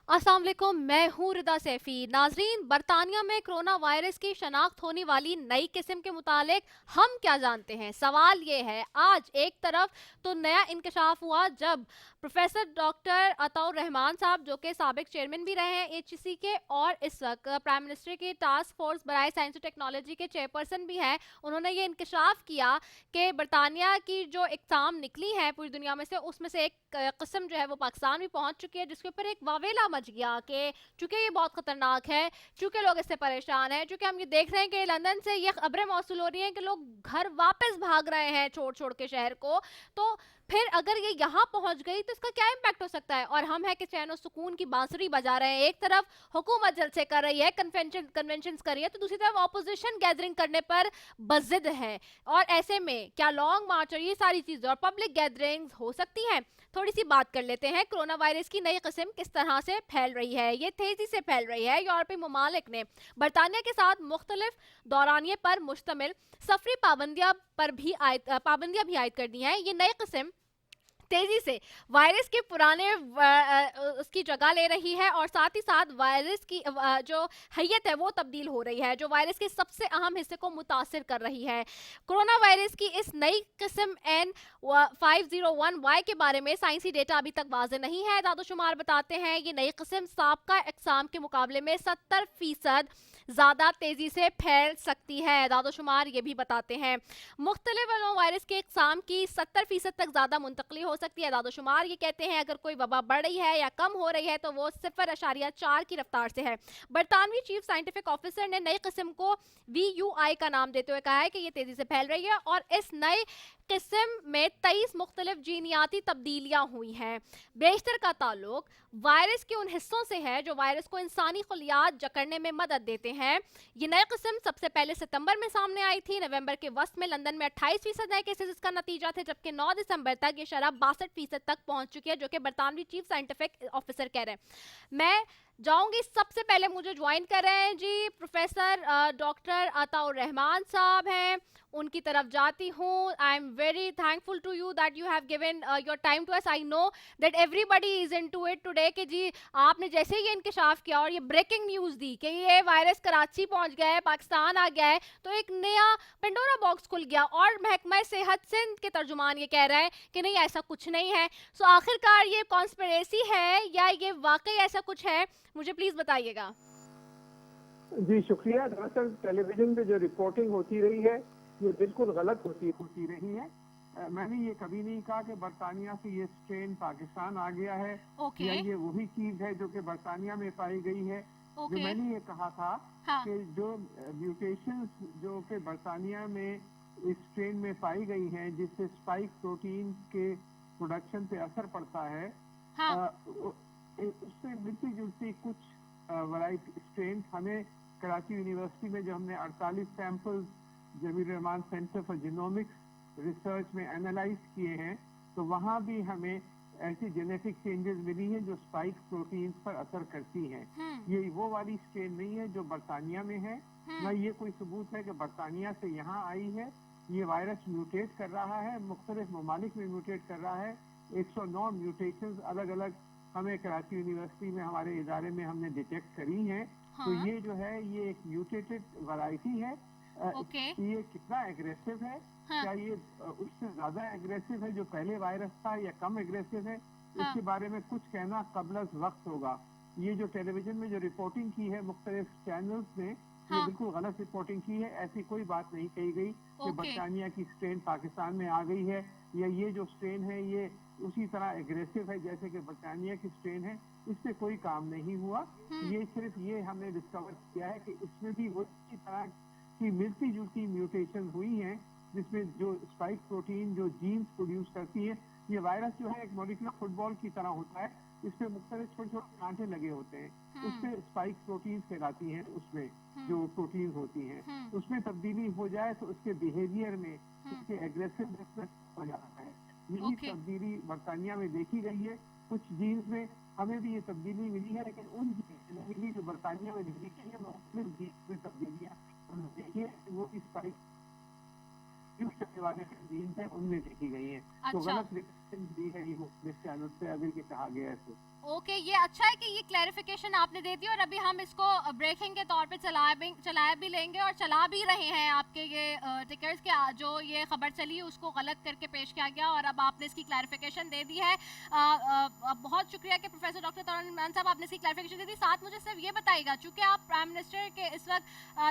अस्सलाम वालेकुम, मैं हूँ रिदा सैफी। नाजरीन, बरतानिया में कोरोना वायरस की शनाख्त होने वाली नई किस्म के मुतालिक हम क्या जानते हैं? सवाल ये है, आज एक तरफ तो नया इंकशाफ हुआ जब प्रोफेसर डॉक्टर अताउर रहमान साहब, जो कि साबिक चेयरमैन भी रहे हैं एचईसी के और इस वक्त प्राइम मिनिस्टर की टास्क फोर्स बराए साइंस और टेक्नोलॉजी के चेयरपर्सन भी हैं, उन्होंने ये इंकशाफ किया कि बरतानिया की जो इकसाम निकली है पूरी दुनिया में से, उसमें से एक किस्म जो है वो पाकिस्तान भी पहुंच चुकी है, जिसके ऊपर एक वावेला मच गया कि चूंकि ये बहुत खतरनाक है, चूंकि लोग इससे परेशान हैं, चूंकि हम ये देख रहे हैं कि लंदन से ये खबरें मौसूल हो रही हैं कि लोग घर वापस भाग रहे हैं छोड़ छोड़ के शहर को। तो फिर अगर ये यहाँ पहुंच गई तो इसका क्या इम्पैक्ट हो सकता है? और हम है कि चैन और सुकून की बांसुरी बजा रहे हैं, एक तरफ हुकूमत जलसे कर रही है, कन्वेंशन कर रही है, तो दूसरी तरफ ऑपोजिशन गैदरिंग करने पर बजिद है। और ऐसे में क्या लॉन्ग मार्च और ये सारी चीजें और पब्लिक गैदरिंग्स हो सकती हैं? थोड़ी सी बात कर लेते हैं, कोरोना वायरस की नई किस्म किस तरह से फैल रही है। ये तेजी से फैल रही है। यूरोपीय ममालिक ने बरतानिया के साथ मुख्तलिफ दौरानिये पर मुश्तमिल सफरी पाबंदियां भी आयद कर दी हैं। ये नई किस्म तेजी से वायरस के पुराने उसकी जगह ले रही है और साथ ही साथ वायरस की जो हैयत है वो तब्दील हो रही है, जो वायरस के सबसे अहम हिस्से को मुतासिर कर रही है। कोरोना वायरस की इस नई किस्म N501Y के बारे में साइंसी डेटा अभी तक वाजे नहीं है। दादोशुमार बताते हैं ये नई किस्म साबका एग्जाम के मुकाबले में 70% ज़्यादा तेज़ी से फैल सकती है। दादोशुमार ये भी बताते हैं मुख्तलिफ वायरस के इकसाम की 70% तक ज़्यादा मुंतकली हो सकती है। दादोशुमार ये कहते हैं अगर कोई वबा बढ़ रही है या कम हो रही है तो वो 0.4 की रफ्तार से है। बरतानवी चीफ साइंटिफिक ऑफिसर ने नई किस्म को VUI का नाम देते हुए कहा है कि ये तेजी से फैल रही है और इस नए किस्म में 23 मुख्तलिफ जीनियाती तब्दीलियां हुई हैं। बेशतर का ताल्लुक वायरस के उन हिस्सों से है जो वायरस को इंसानी खलियात जकड़ने में मदद देते हैं। ये नई किस्म सबसे पहले सितंबर में सामने आई थी। नवंबर के वस्त में लंदन में 28% नए केसेस इसका नतीजा थे, जबकि 9 दिसंबर तक ये शरह 62% तक पहुंच चुकी है, जो कि बरतानवी चीफ साइंटिफिक ऑफिसर कह रहे हैं। मैं जाऊंगी, सबसे पहले मुझे ज्वाइन कर रहे हैं जी प्रोफेसर डॉक्टर अताउर रहमान साहब हैं, उनकी तरफ जाती हूँ। I am very thankful to you that you have given your time to us. I know that everybody is into it today कि जी आपने जैसे ही ये इंकशाफ किया और ये ब्रेकिंग न्यूज़ दी कि ये वायरस कराची पहुंच गया है, पाकिस्तान आ गया है, तो एक नया पेंडोरा बॉक्स खुल गया और महकमा सेहत सिंध के तर्जुमान ये कह रहे हैं कि नहीं ऐसा कुछ नहीं है। सो आखिरकार ये कॉन्स्पिरेसी है या ये वाकई ऐसा कुछ है? मुझे प्लीज बताइएगा। जी शुक्रिया। दरअसल टेलीविजन पे जो रिपोर्टिंग होती रही है ये बिल्कुल गलत होती रही है। मैंने ये कभी नहीं कहा कि बरतानिया से ये स्ट्रेन पाकिस्तान आ गया है या ये वही चीज है जो कि बरतानिया में पाई गई है। जो मैंने ये कहा था कि जो म्यूटेशंस जो कि बरतानिया में इस स्ट्रेन में पाई गई हैं जिससे स्पाइक प्रोटीन के प्रोडक्शन पे असर पड़ता है, उससे मिलती जुलती कुछ वैरायटी स्ट्रेन हमें कराची यूनिवर्सिटी में जो हमने 48 samples Zameer Rahman centre for genomics research में एनालाइज किए हैं, तो वहाँ भी हमें ऐसी जेनेटिक चेंजेस मिली हैं जो स्पाइक प्रोटीन्स पर असर करती हैं। ये वो वाली स्ट्रेन नहीं है जो बरतानिया में है, न ये कोई सबूत है कि बरतानिया से यहाँ आई है। ये वायरस म्यूटेट कर रहा है, मुख्तलिफ ममालिक में म्यूटेट कर रहा है। 109 म्यूटेशंस अलग अलग हमें कराची यूनिवर्सिटी में हमारे इदारे में हमने डिटेक्ट करी हैं। तो ये जो है ये एक म्यूटेटेड वैरायटी है। ये कितना एग्रेसिव है, क्या ये उससे ज्यादा एग्रेसिव है जो पहले वायरस था या कम एग्रेसिव है, इसके बारे में कुछ कहना कबल वक्त होगा। ये जो टेलीविजन में जो रिपोर्टिंग की है मुख्तलिफ चैनल्स ने, ये बिल्कुल गलत रिपोर्टिंग की है। ऐसी कोई बात नहीं कही गई कि बरतानिया की स्ट्रेन पाकिस्तान में आ गई है या ये जो स्ट्रेन है ये उसी तरह एग्रेसिव है जैसे कि बरतानिया की स्ट्रेन है। इससे कोई काम नहीं हुआ। ये सिर्फ ये हमने डिस्कवर किया है कि इसमें भी उसी तरह की मिलती जुलती म्यूटेशन हुई हैं जिसमें जो स्पाइक प्रोटीन जो जीन्स प्रोड्यूस करती है। ये वायरस जो है एक मॉलिक्यूलर फुटबॉल की तरह होता है, इसमें मुख्तलिफ छोटे छोटे कांटे लगे होते हैं, उसमें स्पाइक प्रोटीन्स कहलाती हैं। उसमें जो प्रोटीन्स होती हैं उसमें तब्दीली हो जाए तो उसके बिहेवियर में उसके एग्रेसिवनेस में हो जाता है। यही तब्दीली बरतानिया में देखी गई है। कुछ जीन्स में हमें भी ये तब्दीली मिली है, लेकिन उन जीन्स जो बरतानिया में देखी गई है मुख्तलिफ जीन्स में तब्दीलियाँ देखिए वो इस स्पाइक यूज करने वाले जीन्स हैं उनमें देखी गई हैं। तो गलत दी है ये मुख्तलिफ चैनल से, अगर ये कहा गया है तो। ओके, ये अच्छा है कि ये क्लैरिफिकेशन आपने दे दी और अभी हम इसको ब्रेकिंग के तौर पे चला भी लेंगे और चला भी रहे हैं। आपके ये टिकर्स के जो ये खबर चली उसको गलत करके पेश किया गया और अब आपने इसकी क्लैरिफिकेशन दे दी है। बहुत शुक्रिया कि प्रोफेसर डॉक्टर तौर रहमान साहब आपने इसकी क्लैरिफिकेशन दे दी। साथ मुझे सिर्फ ये बताइएगा, चूंकि आप प्राइम मिनिस्टर के इस वक्त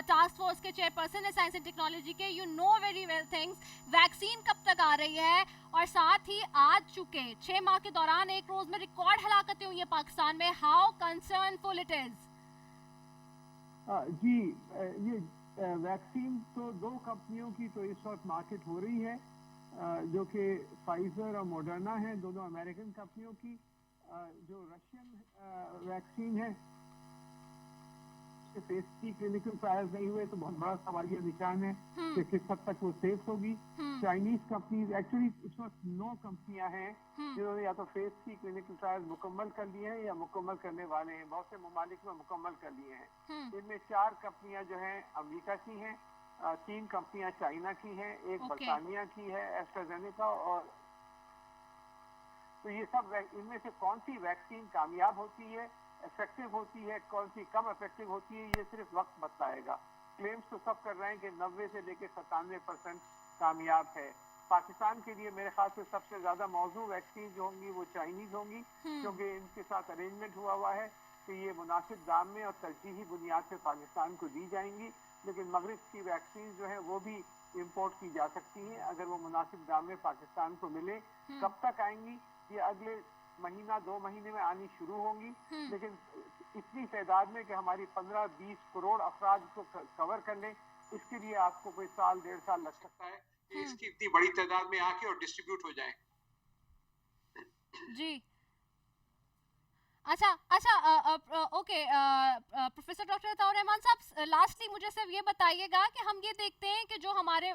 टास्क फोर्स के चेयरपर्सन है साइंस एंड टेक्नोलॉजी के, you know very well things, vaccine कब तक आ रही है और साथ ही आज चुके 6 माह के दौरान एक रोज में रिकॉर्ड हलाकतें हुई है पाकिस्तान में, हाउ कंसर्नफुल इट इज? जी, ये वैक्सीन तो 2 कंपनियों की तो इस वक्त मार्केट हो रही है, जो कि फाइजर और मॉडर्ना है, दोनों अमेरिकन कंपनियों की। जो रशियन वैक्सीन है फेस की क्लिनिकल ट्रायल्स नहीं हुए तो बहुत बड़ा सवालिया निशान है कि किस हद तक वो सेफ होगी। चाइनीज कंपनीज, एक्चुअली इस वक्त 9 कंपनियां हैं जिन्होंने या तो फेस की क्लिनिकल ट्रायल्स मुकम्मल कर लिए हैं या मुकम्मल करने वाले हैं। बहुत से ममालिक में मुकम्मल कर लिए हैं। इनमें 4 कंपनियां जो हैं अमेरिका की हैं, 3 कंपनियां चाइना की हैं, एक बरतानिया की है एस्ट्राजेनेका। और तो ये सब, इनमें से कौन सी वैक्सीन कामयाब होती है, इफेक्टिव होती है, कौन सी कम इफेक्टिव होती है, ये सिर्फ वक्त बताएगा। क्लेम्स तो सब कर रहे हैं कि 90 से लेकर 97% कामयाब है। पाकिस्तान के लिए मेरे ख्याल से सबसे ज्यादा मौजू वैक्सीन जो होंगी वो चाइनीज होंगी, क्योंकि इनके साथ अरेंजमेंट हुआ है कि ये मुनासिब दाम में और तरजीही बुनियाद पे पाकिस्तान को दी जाएंगी। लेकिन मगरिब की वैक्सीन जो है वो भी इम्पोर्ट की जा सकती हैं अगर वो मुनासिब दाम में पाकिस्तान को मिले। कब तक आएंगी? ये अगले महीना 2 महीने में आनी शुरू होंगी, लेकिन इतनी तादाद में कि हमारी 15-20 करोड़ अफराद को कवर कर लें, इसके लिए आपको कोई साल 1.5 साल लग सकता है कि इसकी इतनी बड़ी तादाद में आके और डिस्ट्रीब्यूट हो जाए। जी, अच्छा okay. Professor doctor Ataur Rahman साहब, लास्टली मुझे सिर्फ ये बताइएगा कि हम ये देखते हैं कि जो हमारे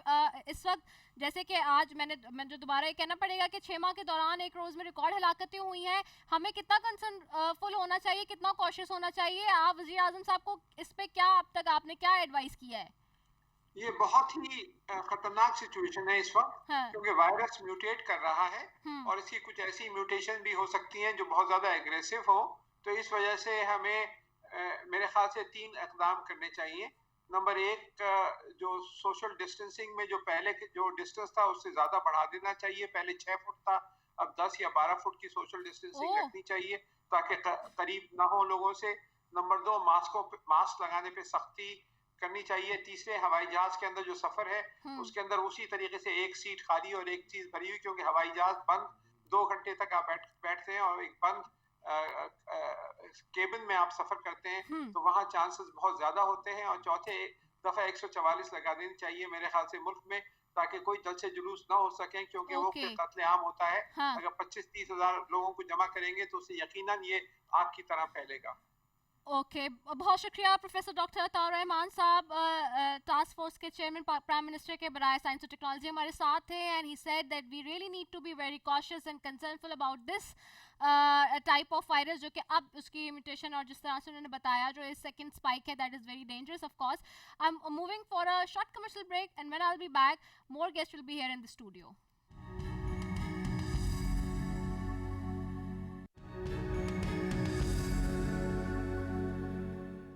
इस वक्त, जैसे कि आज मैंने जो दोबारा ये कहना पड़ेगा कि 6 माह के दौरान एक रोज में रिकॉर्ड हलाकतें हुई हैं, हमें कितना कंसर्न फुल होना चाहिए, कितना कॉशियस होना चाहिए? आप वज़ीर आज़म साहब को इस पे क्या अब तक आपने क्या एडवाइस किया है? ये बहुत ही खतरनाक सिचुएशन है इस वक्त, क्योंकि वायरस म्यूटेट कर रहा है और इसकी कुछ ऐसी म्यूटेशन भी हो सकती हैं जो बहुत ज्यादा एग्रेसिव हो। तो इस वजह से हमें मेरे ख्याल से 3 इकदाम करने चाहिए। नंबर 1, जो सोशल डिस्टेंसिंग में जो पहले जो डिस्टेंस था उससे ज्यादा बढ़ा देना चाहिए। पहले 6 फुट था, अब 10 या 12 फुट की सोशल डिस्टेंसिंग रखनी चाहिए ताकि करीब ना हो लोगों से। नंबर 2, मास्क लगाने पे सख्ती करनी चाहिए। तीसरे, हवाई जहाज के अंदर जो सफर है उसके अंदर उसी तरीके से एक सीट खाली और एक चीज भरी हुई, क्योंकि हवाई जहाज बंद 2 घंटे तक आप बैठते हैं और एक बंद केबिन में आप सफर करते हैं तो वहाँ चांसेस बहुत ज्यादा होते हैं। और चौथे दफा 144 लगा देनी चाहिए मेरे ख्याल से मुल्क में, ताकि कोई जल से जुलूस ना हो सके, क्योंकि वो फिर कत्लेआम होता है। अगर 25-30 हजार लोगों को जमा करेंगे तो उससे यकीनन ये आग की तरह फैलेगा। ओके, बहुत शुक्रिया प्रोफेसर डॉक्टर अताउर रहमान साहब, टास्क फोर्स के चेयरमैन प्राइम मिनिस्टर के बराए साइंस और टेक्नोलॉजी हमारे साथ थे। And he said that we really need to be very cautious and concernful about this type of virus, जो कि अब उसकी म्यूटेशन और जिस तरह से उन्होंने बताया जो इस सेकंड स्पाइक है, that is very dangerous of course. I am moving for a short commercial break and when I will be back more guest will be here in the studio.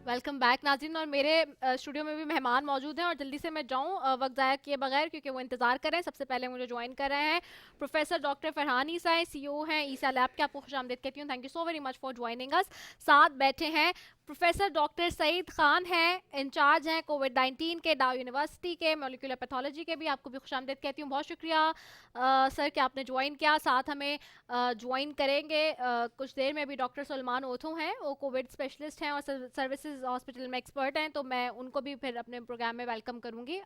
Welcome back नाज़रीन, और मेरे studio में भी मेहमान मौजूद हैं और जल्दी से मैं जाऊं वक्त ज़ाया किए बगैर, क्योंकि वो इंतज़ार कर रहे हैं। सबसे पहले मुझे ज्वाइन कर रहे हैं प्रोफेसर डॉक्टर फरहान ईसा हैं, CEO हैं ईसा लैब के। आपको खुशामदीद कहती हूँ, thank you so very much for joining us. साथ बैठे हैं प्रोफेसर डॉक्टर सईद खान हैं, इंचार्ज हैं कोविड-19 के डाउ यूनिवर्सिटी के मॉलिक्यूलर पैथोलॉजी के भी। आपको भी खुशामदीद कहती हूँ, बहुत शुक्रिया सर कि आपने ज्वाइन किया। साथ हमें ज्वाइन करेंगे कुछ देर में भी डॉक्टर सलमान ओथो हैं, वो कोविड स्पेशलिस्ट हैं और सर्विसेज हॉस्पिटल में एक्सपर्ट हैं, तो मैं उनको भी फिर अपने प्रोग्राम में वेलकम करूंगी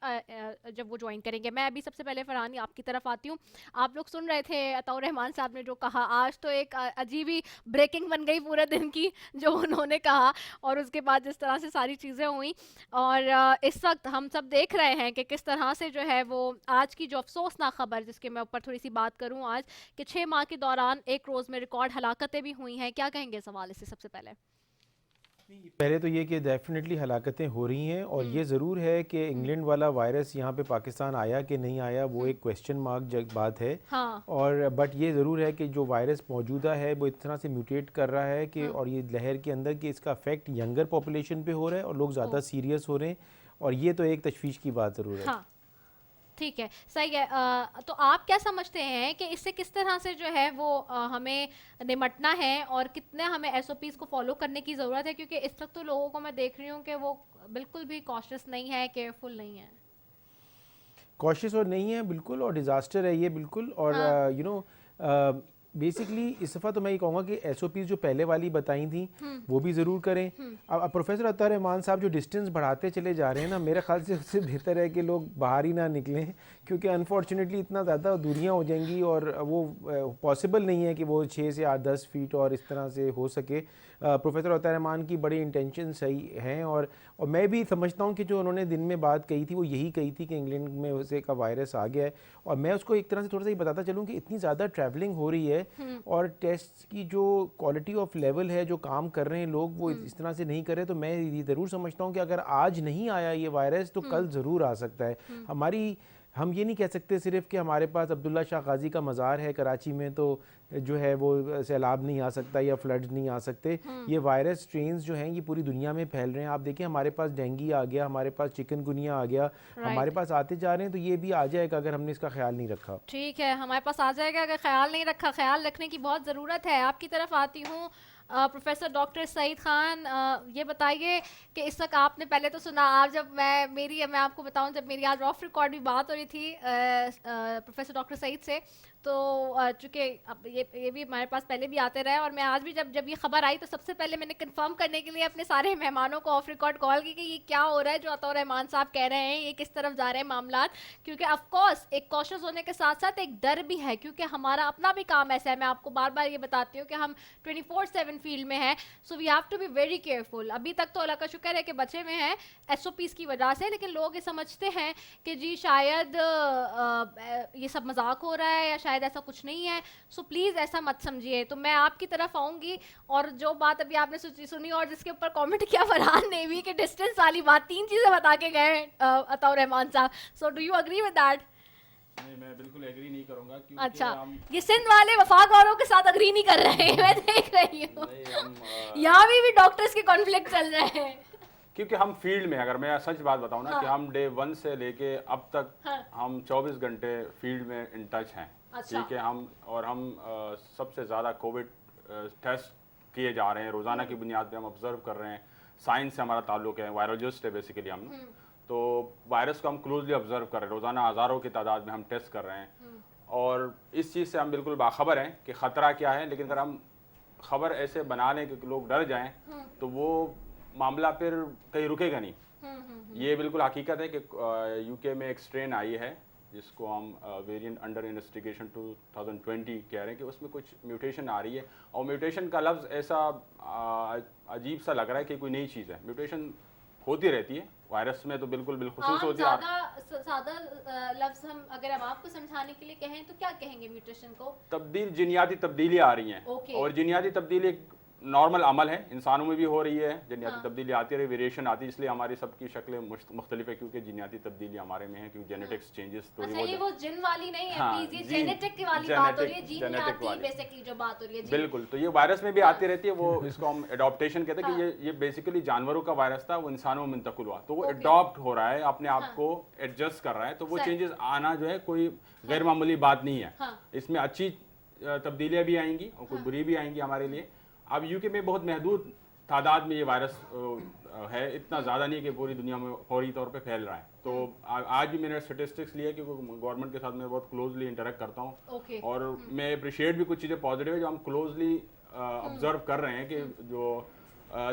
जब वो ज्वाइन करेंगे। मैं अभी सबसे पहले फरहानी आपकी तरफ आती हूँ। आप लोग सुन रहे थे अताउर रहमान साहब ने जो कहा, आज तो एक अजीब ही ब्रेकिंग बन गई पूरे दिन की जो उन्होंने कहा, और उसके बाद जिस तरह से सारी चीज़ें हुई। और इस वक्त हम सब देख रहे हैं कि किस तरह से जो है वो आज की जो अफसोसनाक खबर, जिसके मैं ऊपर थोड़ी सी बात करूँ आज, कि 6 माह के दौरान एक रोज़ में रिकॉर्ड हलाकतें भी हुई हैं। क्या कहेंगे इस हवाले से सबसे पहले? पहले तो ये कि डेफिनेटली हलाकतें हो रही हैं और ये ज़रूर है कि इंग्लैंड वाला वायरस यहाँ पे पाकिस्तान आया कि नहीं आया वो एक क्वेश्चन मार्क बात है। हाँ। और बट ये ज़रूर है कि जो वायरस मौजूदा है वो इस तरह से म्यूटेट कर रहा है कि और ये लहर के अंदर कि इसका इफेक्ट यंगर पॉपुलेशन पे हो रहा है और लोग ज़्यादा सीरियस हो रहे हैं और ये तो एक तशवीश की बात ज़रूर है। हाँ, ठीक है, सही है। तो आप क्या समझते हैं कि इससे किस तरह से जो है वो हमें निमटना है और कितने हमें एसओपीज को फॉलो करने की ज़रूरत है, क्योंकि इस वक्त तो लोगों को मैं देख रही हूँ कि वो बिल्कुल भी कॉशियस नहीं है, केयरफुल नहीं है। कॉशियस और नहीं है बिल्कुल और डिज़ास्टर है ये बिल्कुल। और हाँ। यू नो बेसिकली इस दफ़ा तो मैं ये कहूँगा कि एसओपीज़ जो पहले वाली बताई थी वो भी ज़रूर करें। अब प्रोफेसर अतार रहमान साहब जो डिस्टेंस बढ़ाते चले जा रहे हैं ना, मेरे ख्याल से उससे बेहतर है कि लोग बाहर ही ना निकलें, क्योंकि अनफॉर्चुनेटली इतना ज़्यादा दूरियां हो जाएंगी और वो पॉसिबल नहीं है कि वो 6 से 8-10 फीट और इस तरह से हो सके। प्रोफेसर अतार रहमान की बड़ी इंटेंशन सही हैं और मैं भी समझता हूँ कि जो उन्होंने दिन में बात कही थी वो यही कही थी कि इंग्लैंड में उसे का वायरस आ गया है। और मैं उसको एक तरह से थोड़ा सा ये बताता चलूँ कि इतनी ज़्यादा ट्रैवलिंग हो रही है और टेस्ट की जो क्वालिटी ऑफ लेवल है, जो काम कर रहे हैं लोग, वो इस तरह से नहीं कर रहे। तो मैं ये ज़रूर समझता हूँ कि अगर आज नहीं आया ये वायरस तो कल ज़रूर आ सकता है। हम ये नहीं कह सकते सिर्फ कि हमारे पास अब्दुल्ला शाह गाजी का मज़ार है कराची में तो जो है वो सैलाब नहीं आ सकता या फ्लड्स नहीं आ सकते। ये वायरस स्ट्रेन्स जो हैं ये पूरी दुनिया में फैल रहे हैं। आप देखिए हमारे पास डेंगू आ गया, हमारे पास चिकनगुनिया आ गया, हमारे पास आते जा रहे हैं। तो ये भी आ जाएगा अगर हमने इसका ख्याल नहीं रखा। ठीक है, हमारे पास आ जाएगा अगर ख्याल नहीं रखा। ख्याल रखने की बहुत ज़रूरत है। आपकी तरफ आती हूँ प्रोफेसर डॉक्टर सईद खान, ये बताइए कि इस वक्त आपने पहले तो सुना, आप जब मैं आपको बताऊं, जब मेरी आज ऑफ रिकॉर्ड भी बात हो रही थी प्रोफेसर डॉक्टर सईद से, तो चूँकि अब ये भी हमारे पास पहले भी आते रहे और मैं आज भी जब ये खबर आई तो सबसे पहले मैंने कंफर्म करने के लिए अपने सारे मेहमानों को ऑफ रिकॉर्ड कॉल की कि ये क्या हो रहा है जो अताउर रहमान साहब कह रहे हैं, ये किस तरफ जा रहे हैं मामला। क्योंकि ऑफ कोर्स एक कॉशियस होने के साथ साथ एक डर भी है, क्योंकि हमारा अपना भी काम ऐसा है। मैं आपको बार बार ये बताती हूँ कि हम 24/7 फील्ड में है, so we have to be very careful. अभी तक तो अल्लाह का शुक्र है कि बचे हुए हैं एसओपीज़ की वजह से, लेकिन लोग ये समझते हैं कि जी शायद ये सब मजाक हो रहा है या शायद ऐसा कुछ नहीं है। सो प्लीज़ ऐसा मत समझिए। तो मैं आपकी तरफ आऊँगी और जो बात अभी आपने सुनी और जिसके ऊपर कमेंट किया फरहान ने भी कि डिस्टेंस वाली बात, 3 चीज़ें बता के गए अताउर रहमान साहब। So do you agree with that? नहीं, मैं बिल्कुल एग्री नहीं करूंगा, क्योंकि अच्छा, ये सिंध वाले वफाक औरों के साथ अग्री नहीं कर रहे हैं, मैं देख रही हूँ यहाँ भी डॉक्टर्स के कॉन्फ्लिक्ट चल रहे हैं। क्योंकि हम फील्ड में, अगर मैं सच बात बताऊं ना, कि हम डे 1 से लेके अब तक हम 24 घंटे फील्ड में इन टच हैं। ठीक है, हम सबसे ज़्यादा कोविड टेस्ट किए जा रहे हैं, रोज़ाना की बुनियाद पे हम ऑब्जर्व कर रहे हैं। साइंस से हमारा ताल्लुक है, वायरोलॉजिस्ट है बेसिकली हम, तो वायरस को हम क्लोजली ऑब्जर्व कर रहे हैं। रोज़ाना हज़ारों की तादाद में हम टेस्ट कर रहे हैं और इस चीज़ से हम बिल्कुल बाखबर हैं कि ख़तरा क्या है। लेकिन अगर हम खबर ऐसे बना लें कि लोग डर जाएं तो वो मामला फिर कहीं रुकेगा नहीं। ये बिल्कुल हकीकत है कि यूके में एक स्ट्रेन आई है जिसको हम वेरिएंट अंडर इन्वेस्टिगेशन 2020 कह रहे हैं, कि उसमें कुछ म्यूटेशन आ रही है। और म्यूटेशन का लफ्ज़ ऐसा अजीब सा लग रहा है कि कोई नई चीज़ है। म्यूटेशन होती रहती है, वायरस में तो बिल्कुल बिलखुसूस होती है। सादा लफ्ज़ हम अगर हम आपको समझाने के लिए कहें तो क्या कहेंगे म्यूटेशन को? जिनियाती तब्दीली आ रही हैं। और जिनियाती तब्दीली एक नॉर्मल अमल है, इंसानों में भी हो रही है। जिनियाती तब्दीली आती रही, वेरिएशन आती है, इसलिए हमारी सबकी शक्लें मुख्तलिफ है, क्योंकि जिनियाती तब्दीली हमारे में है, क्योंकि जेनेटिक्स चेंजेस थोड़ी बहुत। ये वो जिन वाली नहीं है, हाँ, प्लीज, ये जेनेटिक वाली बात हो रही है, जीनियाती बेसिकली जो बात हो रही है। बिल्कुल, तो ये वायरस में भी आती रहती है। वो इसको हम एडॉप्टेशन कहते हैं कि ये बेसिकली जानवरों का वायरस था, वो इंसानों में मुंतकिल हुआ, तो वो एडॉप्ट हो रहा है, अपने आप को एडजस्ट कर रहा है। तो वो चेंजेस आना जो है कोई गैर मामूली बात नहीं है। इसमें अच्छी तब्दीलियां भी आएंगी और कुछ बुरी भी आएंगी हमारे लिए। अब यूके में बहुत महदूद तादाद में ये वायरस है, इतना ज़्यादा नहीं कि पूरी दुनिया में फौरी तौर पे फैल रहा है। तो आज भी मैंने स्टेटिस्टिक्स लिए, क्योंकि गवर्नमेंट के साथ मैं बहुत क्लोजली इंटरेक्ट करता हूँ और मैं अप्रिशिएट भी कुछ चीज़ें पॉजिटिव है जो हम क्लोजली ऑब्जर्व कर रहे हैं, कि जो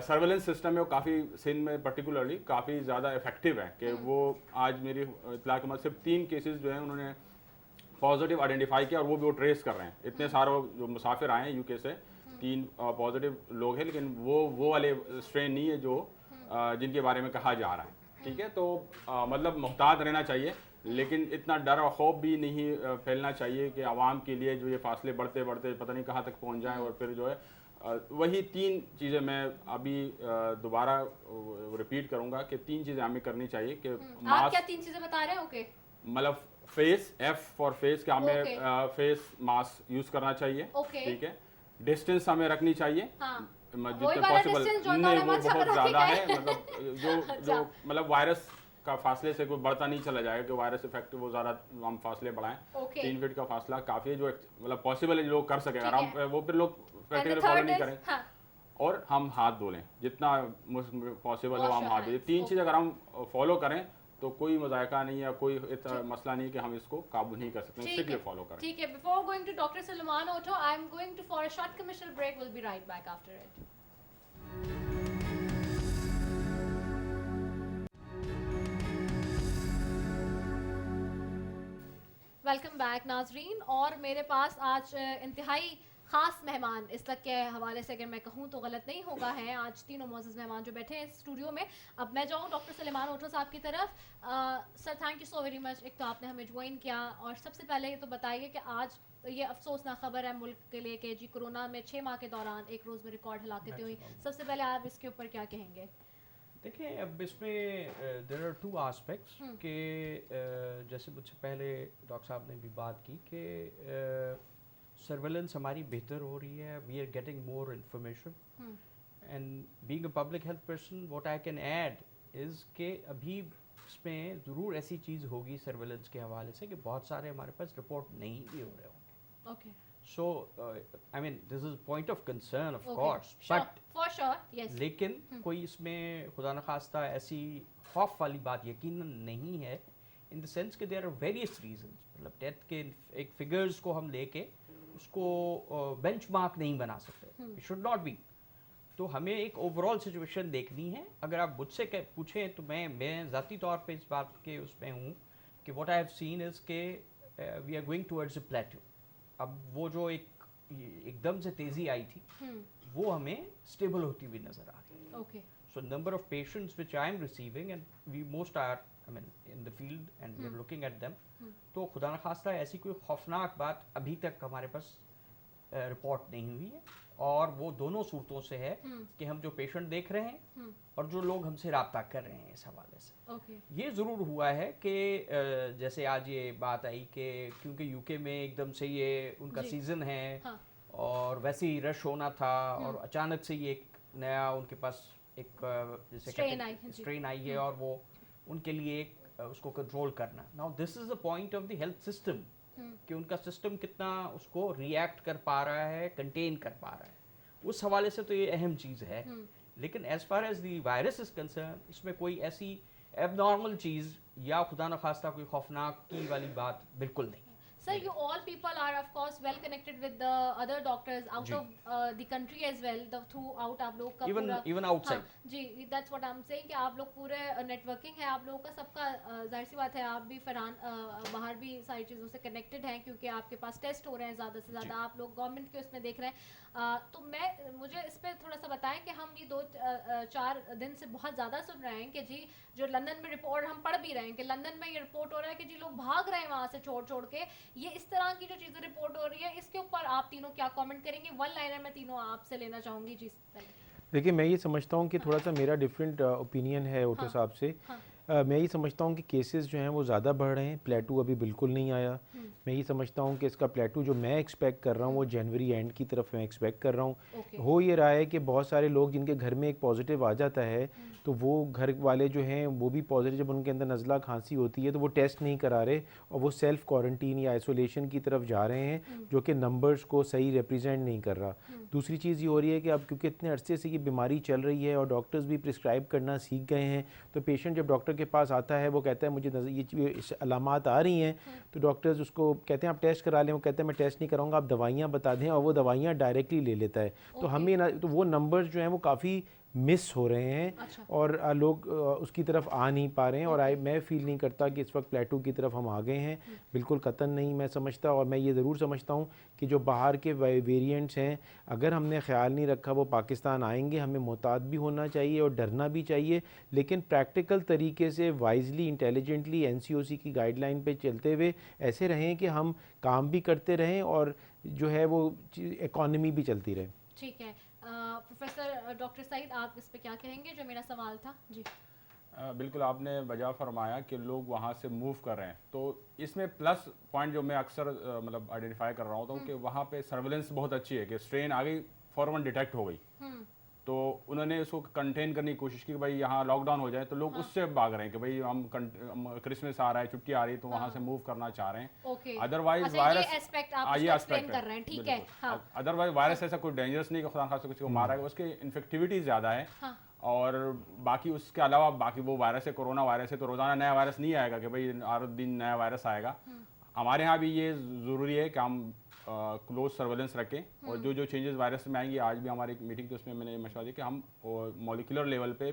सर्वेलेंस सिस्टम है वो काफ़ी सिंध में पर्टिकुलरली काफ़ी ज़्यादा इफेक्टिव है। कि वो आज मेरी इत्तला के सिर्फ 3 केसेस जो हैं उन्होंने पॉजिटिव आइडेंटिफाई किया और वो भी वो ट्रेस कर रहे हैं। इतने सारे जो मुसाफिर आए हैं यूके से, 3 पॉजिटिव लोग हैं, लेकिन वो वाले स्ट्रेन नहीं है जो जिनके बारे में कहा जा रहा है। ठीक है, तो मतलब मुहतात रहना चाहिए, लेकिन इतना डर और खौफ भी नहीं फैलना चाहिए कि आवाम के लिए जो ये फासले बढ़ते बढ़ते पता नहीं कहाँ तक पहुँच जाएं और फिर जो है वही 3 चीज़ें मैं अभी दोबारा रिपीट करूंगा कि 3 चीज़ें हमें करनी चाहिए कि आप क्या 3 चीजें बता रहे हैं? ओके मतलब फेस, F फॉर फेस, कि हमें Okay. फेस मास्क यूज करना चाहिए, Okay. ठीक है। डिस्टेंस हमें रखनी चाहिए, हाँ जितने वही वाला पॉसिबल distance जो नहीं, इन्होंने वो अच्छा बहुत बना ज़्यादा के है, गए। मतलब जो अच्छा। मतलब वायरस का फासले से कोई बढ़ता नहीं चला जाएगा कि वायरस इफेक्ट वो ज़्यादा हम फासले बढ़ाएं। Okay. 3 फीट का फासला काफ़ी है, जो मतलब पॉसिबल है लोग कर सकें, ठीक अगर है। हम वो फिर लोग And the practically follow third नहीं is, करें। हाँ और हम हाथ धो लें, जितना पॉसिबल हो Wash हम your हाथ धोएं। hands. 3 चीज़ Okay. अगर हम फॉलो करें तो कोई मजायका नहीं है, कोई इतना मसला नहीं कि हम इसको काबू नहीं कर सकते, ठीक स्ट्रिक्टली है फॉलो करें। ठीक है। Before going to doctor Salman Otto, I am going to for a short commercial break, will be right back after it. Welcome back नाजरीन। और मेरे पास आज इंतहाई ख़ास मेहमान इस तक के हवाले से अगर मैं कहूँ तो गलत नहीं होगा हैं। आज तीनों मोअज़्ज़ज़ मेहमान जो बैठे हैं इस स्टूडियो में। अब मैं जाऊँ डॉक्टर सलेमान ओटो साहब की तरफ। Sir thank you so very much, एक तो आपने हमें ज्वाइन किया, और सबसे पहले ये तो बताइए कि आज ये अफसोसनाक खबर है मुल्क के लिए कि जी कोरोना में 6 माह के दौरान एक रोज़ में रिकॉर्ड हलाकतें हुई। सबसे पहले आप इसके ऊपर क्या कहेंगे? देखिए, अब इसमें देयर आर 2 एस्पेक्ट्स के जैसे मुझसे पहले डॉक्टर साहब ने भी बात की कि सर्वेलेंस हमारी बेहतर हो रही है, we are getting more information, and being a public health person what I can add is के अभी इसमें ज़रूर ऐसी चीज़ होगी सर्वेलेंस के हवाले से कि बहुत सारे हमारे पास रिपोर्ट नहीं भी हो रहे होंगे। Okay so I mean this is point of concern of okay course, but for sure yes. लेकिन कोई इसमें खुदा न खास्ता ऐसी खौफ वाली बात यकीनन नहीं है, इन द सेंस कि देयर आर वेरियस रीजंस। मतलब डेथ के एक फिगर्स को हम लेके उसको बेंचमार्क नहीं बना सकते, इट शुड नॉट बी। तो हमें एक ओवरऑल सिचुएशन देखनी है। अगर आप मुझसे पूछें तो मैं ज़ाती तौर पे इस बात के उसमें हूँ कि what I have seen is के we are going towards a plateau. अब वो जो एकदम से तेज़ी आई थी वो हमें स्टेबल होती हुई नज़र आ रही है। Okay So number of patients which I am receiving, and we most are, I mean, in the field and we are looking at them. तो खुदा न खास्ता ऐसी कोई खौफनाक बात अभी तक हमारे पास रिपोर्ट नहीं हुई है, और वो दोनों सूरतों से है कि हम जो पेशेंट देख रहे हैं और जो लोग हमसे रब्ता कर रहे हैं इस हवाले से। ओके ये ज़रूर हुआ है कि जैसे आज ये बात आई कि क्योंकि यूके में एकदम से ये उनका जी। सीज़न है, हाँ और वैसे ही रश होना था, और अचानक से ये एक नया उनके पास एक जैसे Strain आई है, जी। स्ट्रेन आई है, और वो उनके लिए एक उसको कंट्रोल करना। Now this is the point of the health system कि उनका सिस्टम कितना उसको रिएक्ट कर पा रहा है, कंटेन कर पा रहा है। उस हवाले से तो ये अहम चीज़ है। लेकिन as far as the virus is concern, इसमें कोई ऐसी एबनॉर्मल चीज़ या खुदा न खास्ता कोई खौफनाक की वाली बात बिल्कुल नहीं। Sir, you all people are of course well connected with the other doctors out ji. of the country as well. The throughout आप लोग का Even- पूरा even outside. हाँ, जी that's what I'm saying कि आप लोग पूरे नेटवर्किंग है आप लोगों का सबका। जाहिर सी बात है आप भी फरहान बाहर भी सारी चीज़ों से कनेक्टेड हैं क्योंकि आपके पास टेस्ट हो रहे हैं ज़्यादा से ज़्यादा, आप लोग गवर्नमेंट के उसमें देख रहे हैं। तो मुझे इस पर थोड़ा सा बताएं कि हम ये 2-4 दिन से बहुत ज़्यादा सुन रहे हैं कि जी जो लंदन में रिपोर्ट हम पढ़ भी रहे हैं कि लंदन में ये रिपोर्ट हो रहा है कि जी लोग भाग रहे हैं वहाँ से छोड़ छोड़ के। ये इस तरह की जो चीज़ें रिपोर्ट हो रही है इसके ऊपर आप तीनों क्या कमेंट करेंगे? वन लाइनर में तीनों आपसे लेना चाहूँगी जी पहले। देखिए, मैं ये समझता हूँ कि थोड़ा सा मेरा डिफरेंट ओपिनियन है ओटो हाँ, साहब से। हाँ, मैं ये समझता हूँ कि केसेस जो हैं वो ज़्यादा बढ़ रहे हैं, प्लेटू अभी बिल्कुल नहीं आया। मैं ये समझता हूँ कि इसका प्लेटू जो मैं एक्सपेक्ट कर रहा हूँ वो जनवरी एंड की तरफ मैं एक्सपेक्ट कर रहा हूँ। ओके हो ये रहा है कि बहुत सारे लोग जिनके घर में एक पॉजिटिव आ जाता है तो वो घर वाले जो हैं वो भी पॉजिटिव, जब उनके अंदर नज़ला खांसी होती है तो वो टेस्ट नहीं करा रहे और वो सेल्फ क्वारंटीन या आइसोलेशन की तरफ जा रहे हैं, जो कि नंबर्स को सही रिप्रेजेंट नहीं कर रहा। दूसरी चीज़ ये हो रही है कि अब क्योंकि इतने अरसे से ये बीमारी चल रही है और डॉक्टर्स भी प्रिस्क्राइब करना सीख गए हैं, तो पेशेंट जब डॉक्टर के पास आता है वो कहता है मुझे ये अलामात आ रही हैं, तो डॉक्टर्स उसको कहते हैं आप टेस्ट करा लें। वो कहते हैं मैं टेस्ट नहीं कराऊंगा, आप दवाइयाँ बता दें, और वो दवाइयाँ डायरेक्टली ले लेता है। तो हमें ना तो वो नंबर्स जो हैं वो काफ़ी मिस हो रहे हैं। अच्छा। और लोग उसकी तरफ आ नहीं पा रहे हैं। और मैं फील नहीं करता कि इस वक्त प्लेटू की तरफ हम आ गए हैं, बिल्कुल कतन नहीं मैं समझता। और मैं ये ज़रूर समझता हूँ कि जो बाहर के वेरिएंट्स हैं अगर हमने ख्याल नहीं रखा वो पाकिस्तान आएंगे, हमें मोहतात भी होना चाहिए और डरना भी चाहिए, लेकिन प्रैक्टिकल तरीके से वाइजली इंटेलिजेंटली NCOC की गाइडलाइन पे चलते हुए ऐसे रहें कि हम काम भी करते रहें और जो है वो इकॉनमी भी चलती रहे। ठीक है, प्रोफेसर डॉक्टर सईद, आप इस पे क्या कहेंगे, जो मेरा सवाल था? जी। बिल्कुल आपने वजह फरमाया कि लोग वहाँ से मूव कर रहे हैं, तो इसमें प्लस पॉइंट जो मैं अक्सर मतलब आइडेंटिफाई कर रहा होता हूँ कि वहाँ पे सर्विलेंस बहुत अच्छी है कि स्ट्रेन आ गई फौरन डिटेक्ट हो गई, तो उन्होंने उसको कंटेन करने की कोशिश की कि भाई यहाँ लॉकडाउन हो जाए, तो लोग उससे भाग रहे हैं कि भाई हम क्रिसमस आ रहा है, छुट्टी आ रही है, तो वहाँ से मूव करना चाह रहे हैं। ओके, अदरवाइज अच्छा, वायरस ये एस्पेक्ट आप ये उसको एस्पेक्ट एक्सप्लेन कर रहे हैं, ठीक है। हाँ, अदरवाइज वायरस ऐसा कोई डेंजरस नहीं कि खुदा खासा किसी को मारा है, उसकी इन्फेक्टिविटी ज़्यादा है। हाँ, और बाकी उसके अलावा बाकी वो वायरस है, कोरोना वायरस है, तो रोज़ाना नया वायरस नहीं आएगा कि भाई हर दिन नया वायरस आएगा। हमारे यहाँ भी ये ज़रूरी है कि हम क्लोज सर्वेलेंस रखें, और जो जो चेंजेस वायरस में आएंगी, आज भी हमारी एक मीटिंग थी उसमें मैंने ये मशवरा दिया कि हम मॉलिक्यूलर लेवल पे,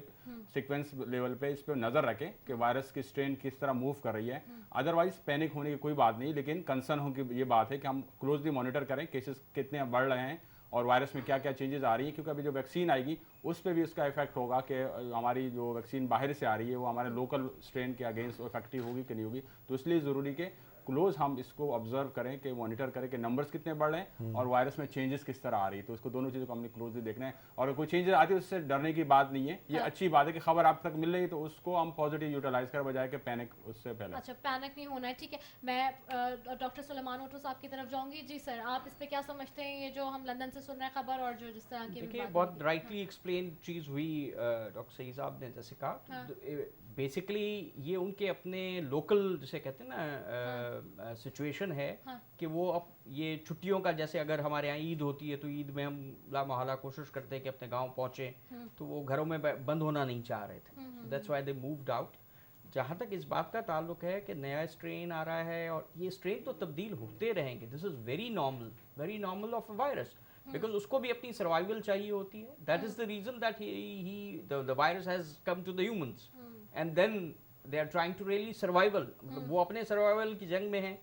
सीक्वेंस लेवल पे इस पर नज़र रखें कि वायरस की स्ट्रेन किस तरह मूव कर रही है। अदरवाइज पैनिक होने की कोई बात नहीं, लेकिन कंसर्न हो की ये बात है कि हम क्लोजली मॉनिटर करें केसेस कितने बढ़ रहे हैं और वायरस में क्या क्या चेंजेस आ रही है, क्योंकि अभी जो वैक्सीन आएगी उस पर भी उसका इफेक्ट होगा कि हमारी जो वैक्सीन बाहर से आ रही है वो हमारे लोकल स्ट्रेन के अगेंस्ट इफेक्टिव होगी कि नहीं होगी। तो इसलिए ज़रूरी कि क्लोज हम इसको ऑब्जर्व करें, कि मॉनिटर करें कि नंबर्स कितने बढ़ रहे हैं और वायरस में चेंजेस किस तरह आ रही है। तो उसको दोनों चीज़ों को हमने क्लोजली देखना है, और कोई चेंजेस आती है उससे डरने की बात नहीं है, ये अच्छी बात है कि खबर आप तक मिल रही है, तो उसको हम पॉजिटिव यूटिलाइज कर बजाय कि पैनिक उससे पहले। अच्छा, पैनिक नहीं होना है, ठीक है। मैं डॉक्टर सुलेमान ओटो साहब की तरफ जाऊंगी। जी सर, आप इस पे क्या समझते हैं, ये जो हम लंदन से सुन रहे हैं खबर, और जो जिस तरह की देखिए बहुत राइटली एक्सप्लेन चीज़ हुई डॉक्टर सईद साहब ने जैसे कहा। बेसिकली ये उनके अपने लोकल जिसे कहते हैं ना सिचुएशन है। हाँ। कि वो अब ये छुट्टियों का, जैसे अगर हमारे यहाँ ईद होती है तो ईद में हम ला मोहल्ला कोशिश करते हैं कि अपने गांव पहुँचे, तो वो घरों में बंद होना नहीं चाह रहे थे, that's why they moved out. जहाँ तक इस बात का ताल्लुक है कि नया स्ट्रेन आ रहा है, और ये स्ट्रेन तो तब्दील होते रहेंगे, this is very normal of a virus, because उसको भी अपनी सर्वाइवल चाहिए होती है। That is the reason that the virus has come to the humans, and then they are trying to really survival. वो अपने सर्वाइवल की जंग में हैं,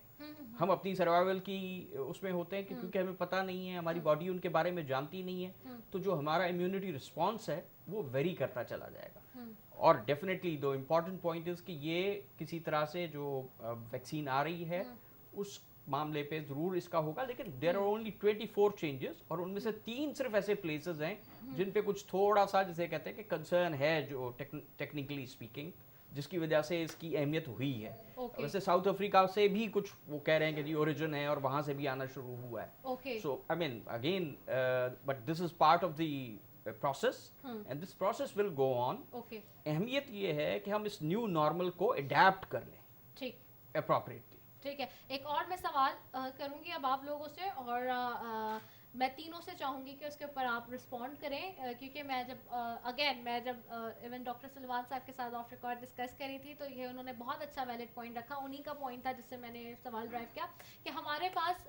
हम अपनी सर्वाइवल की उसमें होते हैं, क्योंकि हमें पता नहीं है, हमारी बॉडी उनके बारे में जानती नहीं है, तो जो हमारा इम्यूनिटी रिस्पॉन्स है वो वेरी करता चला जाएगा। और डेफिनेटली दो इम्पॉर्टेंट पॉइंट इज कि ये किसी तरह से जो वैक्सीन आ रही है उस मामले पे ज़रूर इसका होगा, लेकिन देयर आर ओनली 24 चेंजेस, और उनमें से 3 सिर्फ ऐसे प्लेसेस हैं जिन पे कुछ थोड़ा सा जिसे कहते हैं कि कंसर्न है, जो टेक्निकली स्पीकिंग, जिसकी वजह से इसकी अहमियत हुई है। वैसे साउथ अफ्रीका से भी कुछ वो कह रहे हैं कि जी ओरिजिन है और वहाँ से भी आना शुरू हुआ है। So I mean again, but this is part of the process, and this process will go on. अहमियत ये है कि हम इस न्यू नॉर्मल को अडेप्ट कर लें, ठीक, अप्रोप्रिएटली। ठीक है, एक और मैं सवाल करूंगी अब आप लोगों से, और मैं तीनों से चाहूंगी कि उसके ऊपर आप रिस्पॉन्ड करें, क्योंकि मैं जब इवन डॉक्टर सलमान साहब के साथ ऑफ रिकॉर्ड डिस्कस करी थी, तो ये उन्होंने बहुत अच्छा वैलिड पॉइंट रखा। उन्हीं का पॉइंट था जिससे मैंने सवाल ड्राइव किया कि हमारे पास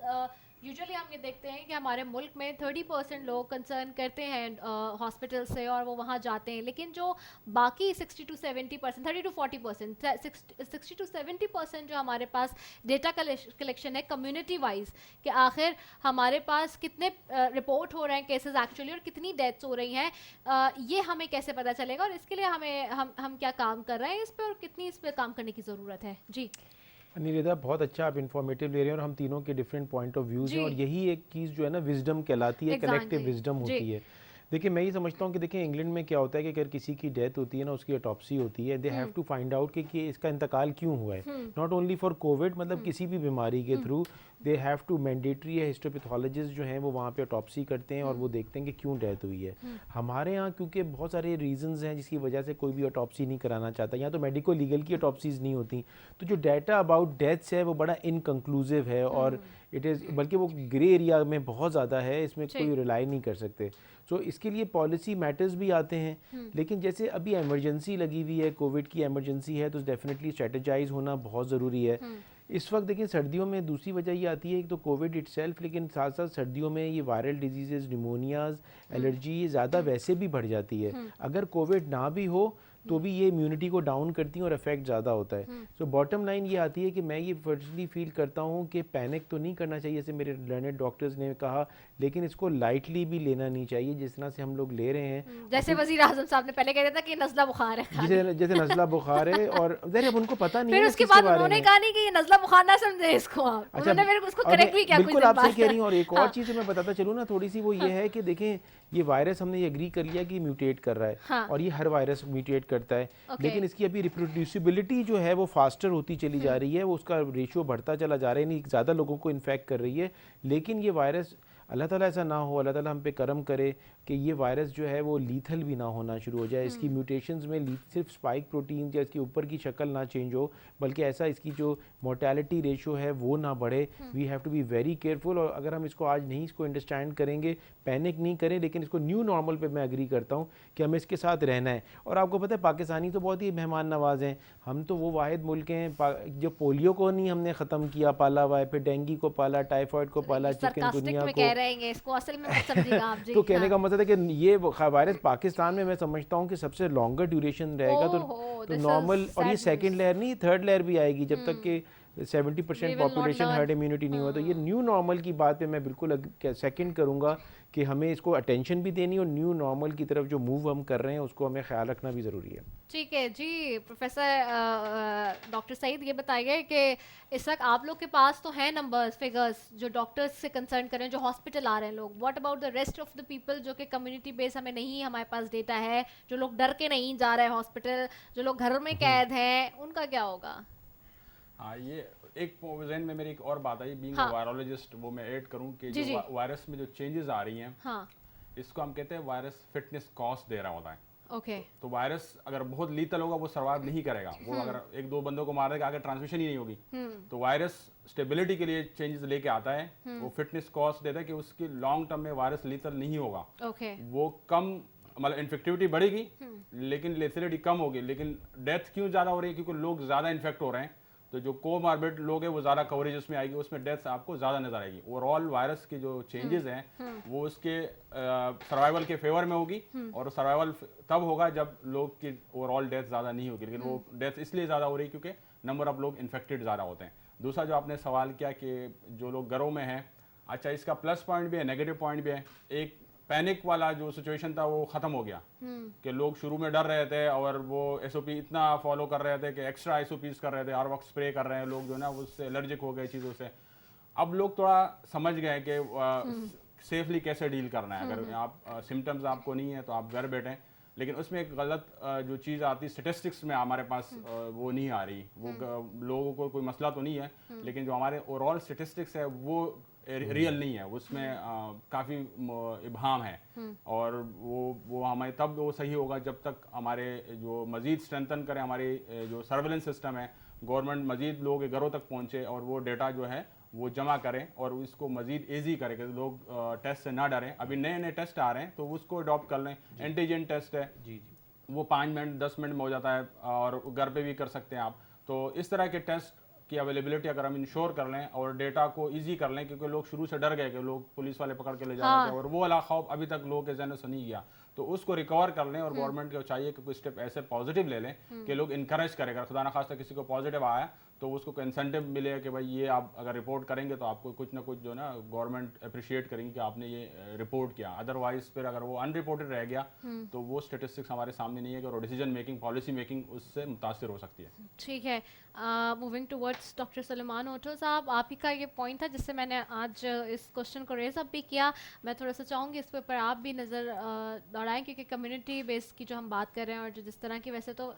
यूजुअली हम ये देखते हैं कि हमारे मुल्क में 30% लोग कंसर्न करते हैं हॉस्पिटल से और वो वहाँ जाते हैं, लेकिन जो बाकी 60 to 70%, 30 to 40%, 60 to 70% जो हमारे पास डेटा कलेक्शन है कम्युनिटी वाइज, कि आखिर हमारे पास कितने रिपोर्ट हो रहे हैं केसेस एक्चुअली और कितनी डेथ्स हो रही हैं, ये हमें कैसे पता चलेगा, और इसके लिए हम क्या काम कर रहे हैं इस पर, और कितनी इस पर काम करने की ज़रूरत है। जी निवेदा, बहुत अच्छा आप इन्फॉर्मेटिव ले रहे हैं, और हम तीनों के डिफरेंट पॉइंट ऑफ व्यूज़ हैं, और यही एक चीज़ जो है ना विजडम कहलाती है, कलेक्टिव विजडम होती है। देखिए मैं ये समझता हूँ कि देखिए इंग्लैंड में क्या होता है कि अगर किसी की डेथ होती है ना, उसकी ऑटोप्सी होती है, they have to find out कि इसका इंतकाल क्यों हुआ है, नॉट ओनली फॉर कोविड, मतलब किसी भी बीमारी के through they have to, mandatory है, हिस्टोपैथोलॉजिस्ट जो हैं वो वहाँ पे ऑटोप्सी करते हैं और वो देखते हैं कि क्यों डेथ हुई है। हमारे यहाँ क्योंकि बहुत सारे रीजंस हैं जिसकी वजह से कोई भी ऑटोप्सी नहीं कराना चाहता, या तो मेडिको लीगल की ऑटोप्सीज नहीं होती, तो जो डाटा अबाउट डेथ्स है वो बड़ा इनकंक्लूसिव है, और इट इज़, बल्कि वो ग्रे एरिया में बहुत ज़्यादा है, इसमें कोई रिलाई नहीं कर सकते। सो इसके लिए पॉलिसी मैटर्स भी आते हैं, लेकिन जैसे अभी एमरजेंसी लगी हुई है, कोविड की एमरजेंसी है, तो डेफिनेटली स्ट्रेटेजाइज होना बहुत ज़रूरी है। इस वक्त देखिए सर्दियों में दूसरी वजह ये आती है, एक तो कोविड इटसेल्फ, लेकिन साथ साथ सर्दियों में ये वायरल डिजीज़, निमोनियाज, एलर्जी, ये ज़्यादा वैसे भी बढ़ जाती है। अगर कोविड ना भी हो तो भी ये इम्यूनिटी को डाउन करती हैं और इफेक्ट ज़्यादा होता है। सो बॉटम लाइन ये आती है कि मैं ये पर्सनली फील करता हूँ कि पैनिक तो नहीं करना चाहिए, जैसे मेरे लर्नेड डॉक्टर्स ने कहा लेकिन इसको लाइटली भी लेना नहीं चाहिए जिस तरह से हम लोग ले रहे हैं। जैसे वजीर आजम साहब ने पहले कह दिया था कि नज़ला बुखार है खाली। जैसे नज़ला बुखार है और ज़रा अब उनको पता नहीं फिर है उसके इसके बाद बारे उन्होंने में। कहा नहीं कि ये नज़ला बुखार ना समझे इसको आप। अच्छा, उन्होंने फिर उसको और करेक्ट भी किया कुछ बिल्कुल दिन आप सही बाद। कह रही हैं। और एक और हाँ। चीज़ मैं बताता चलूँ ना थोड़ी सी, वो ये है कि देखें ये वायरस हमने ये एग्री कर लिया कि म्यूटेट कर रहा है हाँ। और ये हर वायरस म्यूटेट करता है, ओके। लेकिन इसकी अभी रिप्रोड्यूसिबिलिटी जो है वो फास्टर होती चली जा रही है, वो उसका रेशियो बढ़ता चला जा रहा है, नहीं ज़्यादा लोगों को इन्फेक्ट कर रही है। लेकिन ये वायरस, अल्लाह ताला ऐसा ना हो, अल्लाह ताला हम पे करम करे कि ये वायरस जो है वो लीथल भी ना होना शुरू हो जाए, इसकी म्यूटेशंस में सिर्फ स्पाइक प्रोटीन या इसके ऊपर की शक्ल ना चेंज हो, बल्कि ऐसा इसकी जो मोर्टेलिटी रेशियो है वो ना बढ़े। We have to be very careful. और अगर हम इसको आज नहीं इसको अंडरस्टैंड करेंगे, पैनिक नहीं करें, लेकिन इसको न्यू नॉर्मल पे मैं एग्री करता हूँ कि हमें इसके साथ रहना है। और आपको पता है पाकिस्तानी तो बहुत ही मेहमान नवाज हैं, हम तो वो वाहिद मुल्क हैं जो पोलियो को नहीं हमने ख़त्म किया, पाला हुआ है, फिर डेंगू को पाला, टाइफाइड को पाला, चिकनगुनिया में को। कह रहे हैं इसको असल में मत समझिएगा आप जी। तो कहने हाँ। का मतलब है कि ये वायरस पाकिस्तान में मैं समझता हूँ कि सबसे लॉन्गर ड्यूरेशन रहेगा। ओहो, तो this is नॉर्मल, और ये sad सेकंड news। लेयर नहीं, थर्ड लेयर भी आएगी जब तक कि 70% We will not population learn। Herd immunity नहीं हुआ। तो ये न्यू नॉर्मल की बात पे मैं बिल्कुल सेकंड करूँगा कि हमें इसको अटेंशन भी देनी और न्यू नॉर्मल की तरफ जो मूव हम कर रहे हैं उसको हमें ख्याल रखना भी ज़रूरी है। ठीक है जी। प्रोफेसर डॉक्टर सईद ये बताइए कि इस वक्त आप लोग के पास तो हैं नंबर्स, फिगर्स जो डॉक्टर्स से कंसर्न करें, जो हॉस्पिटल आ रहे हैं लोग। What about the rest of the people जो कि कम्युनिटी बेस हमें नहीं, हमारे पास डेटा है, जो लोग डर के नहीं जा रहे हैं हॉस्पिटल, जो लोग घर में कैद हैं, उनका क्या होगा? हाँ, ये एक जहन में मेरी एक और बात आई, बीइंग हाँ। वायरोलॉजिस्ट, वो मैं ऐड करूं कि जी, जी। जो वायरस में जो चेंजेस आ रही हैं, हाँ। इसको हम कहते हैं वायरस फिटनेस कॉस्ट दे रहा होता है। ओके। तो वायरस अगर बहुत लीथल होगा वो सर्वाइव नहीं करेगा, वो अगर एक दो बंदों को मार देगा आगे ट्रांसमिशन ही नहीं होगी। तो वायरस स्टेबिलिटी के लिए चेंजेस लेके आता है, वो फिटनेस कॉस्ट देता है कि उसकी लॉन्ग टर्म में वायरस लीथल नहीं होगा। ओके। वो कम, मतलब इन्फेक्टिविटी बढ़ेगी लेकिन लेथलिटी कम होगी। लेकिन डेथ क्यों ज़्यादा हो रही है? क्योंकि लोग ज़्यादा इन्फेक्ट हो रहे हैं, तो जो कोमार्बिड लोग हैं वो ज़्यादा कवरेज उसमें आएगी, उसमें डेथ आपको ज़्यादा नजर आएगी। ओवरऑल वायरस के जो चेंजेस हैं वो उसके सर्वाइवल के फेवर में होगी, और सर्वाइवल तब होगा जब लोग की ओवरऑल डेथ ज़्यादा नहीं होगी। लेकिन वो डेथ इसलिए ज़्यादा हो रही है क्योंकि नंबर ऑफ लोग इन्फेक्टेड ज़्यादा होते हैं। दूसरा जो आपने सवाल किया कि जो लोग घरों में हैं, अच्छा इसका प्लस पॉइंट भी है, नेगेटिव पॉइंट भी है। एक पैनिक वाला जो सिचुएशन था वो ख़त्म हो गया कि लोग शुरू में डर रहे थे और वो एसओपी इतना फॉलो कर रहे थे कि एक्स्ट्रा एसओपीज कर रहे थे, हर वक्त स्प्रे कर रहे हैं लोग, जो ना उससे एलर्जिक हो गए चीज़ों से। अब लोग थोड़ा समझ गए कि सेफली कैसे डील करना है। अगर आप सिम्टम्स आपको नहीं है तो आप घर बैठें। लेकिन उसमें एक गलत जो चीज़ आती है स्टेटिस्टिक्स में हमारे पास वो नहीं आ रही। वो लोगों को कोई मसला तो नहीं है, लेकिन जो हमारे ओवरऑल स्टेटिस्टिक्स है वो रियल नहीं है, उसमें काफ़ी इबहम है। और वो हमें तब वो सही होगा जब तक हमारे जो मज़ीद स्ट्रेंथन करें हमारे जो सर्वेलेंस सिस्टम है, गवर्नमेंट मज़ीद लोगों के घरों तक पहुँचे और वो डेटा जो है वो जमा करें और इसको मज़ीद ईजी करें कि लोग टेस्ट से ना डरें। अभी नए नए टेस्ट आ रहे हैं तो उसको अडॉप्ट कर लें। एंटीजन टेस्ट है जी। वो 5 मिनट 10 मिनट में हो जाता है और घर पे भी कर सकते हैं आप। तो इस तरह के टेस्ट की अवेलेबिलिटी अगर हम इंश्योर कर लें और डेटा को इजी कर लें, क्योंकि लोग शुरू से डर गए कि लोग पुलिस वाले पकड़ के ले जा रहे थे और वो वाला खौफ अभी तक लोगों के जहन से नहीं गया। तो उसको रिकवर कर लें और गवर्नमेंट को चाहिए कि कुछ स्टेप ऐसे पॉजिटिव ले लें कि लोग इनकरेज करें। अगर खुदा न खास्ता किसी को पॉजिटिव आया तो उसको इंसेंटिव मिले कि भाई ये आप अगर रिपोर्ट करेंगे तो आपको कुछ ना कुछ जो ना गवर्नमेंट अप्रिशिएट करेंगे कि आपने ये रिपोर्ट किया। अदरवाइज फिर अगर वो अनरिपोर्टेड रह गया तो वो स्टेटिस्टिक्स हमारे सामने नहीं है और डिसीजन मेकिंग, पॉलिसी मेकिंग उससे मुतासिर हो सकती है। ठीक है। Moving towards doctor Suleman Otho साहब, आप ही का ये पॉइंट था जिससे मैंने आज इस क्वेश्चन को रेज अप भी किया। मैं थोड़ा सा चाहूँगी इस पर आप भी नज़र दौड़ाएं, क्योंकि कम्युनिटी बेस की जो हम बात कर रहे हैं और जो जिस तरह की, वैसे तो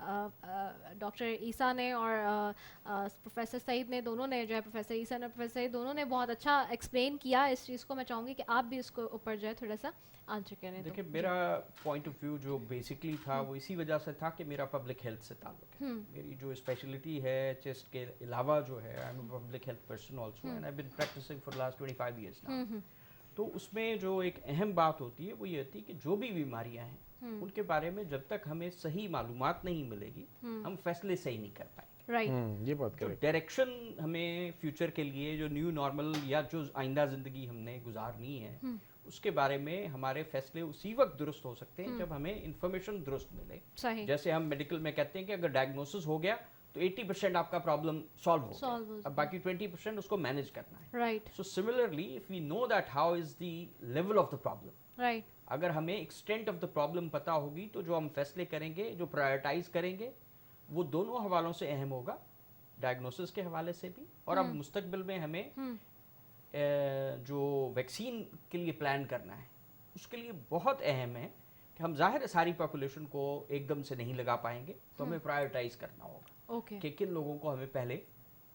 डॉक्टर ईसा ने और प्रोफेसर सईद ने, दोनों ने जो है, प्रोफेसर ईसा ने प्रोफेसर सईद दोनों ने बहुत अच्छा एक्सप्लेन किया इस चीज़ को। मैं चाहूँगी कि आप भी इसको ऊपर जो है थोड़ा सा आंसर करें। देखिए, मेरा पॉइंट ऑफ व्यू जो बेसिकली था वो इसी वजह से था कि मेरा पब्लिक हेल्थ से ताल्लुक है। मेरी जो स्पेशलिटी है चेस्ट के अलावा जो है, I am a public health person also and I have been practicing for last 25 years now. तो उसमें जो एक अहम बात होती है वो ये होती है कि जो भी बीमारियां हैं उनके बारे में जब तक हमें सही मालूमात नहीं मिलेगी हम फैसले सही नहीं कर पाएंगे। राइट। ये बात करेक्ट। डायरेक्शन हमें फ्यूचर के लिए जो न्यू नॉर्मल या जो आइंदा जिंदगी हमने गुजारनी है उसके बारे में हमारे फैसले उसी वक्त दुरुस्त हो सकते हैं जब हमें इंफॉर्मेशन दुरुस्त मिले। सही। जैसे हम मेडिकल में कहते हैं कि अगर डायग्नोसिस हो गया तो 80% आपका प्रॉब्लम सॉल्व हो Solve हो गया। अब बाकी 20% उसको मैनेज करना है। Right so similarly if we know that how is the level of the problem, right अगर हमें एक्सटेंट ऑफ द प्रॉब्लम पता होगी तो जो हम फैसले करेंगे, जो प्रायोरिटाइज करेंगे, वो दोनों हवालों से अहम होगा, डायग्नोसिस के हवाले से भी, और अब मुस्तकबिल में हमें जो वैक्सीन के लिए प्लान करना है उसके लिए बहुत अहम है कि हम जाहिर है सारी पॉपुलेशन को एकदम से नहीं लगा पाएंगे, तो हमें प्रायोरिटाइज करना होगा ओके कि किन लोगों को हमें पहले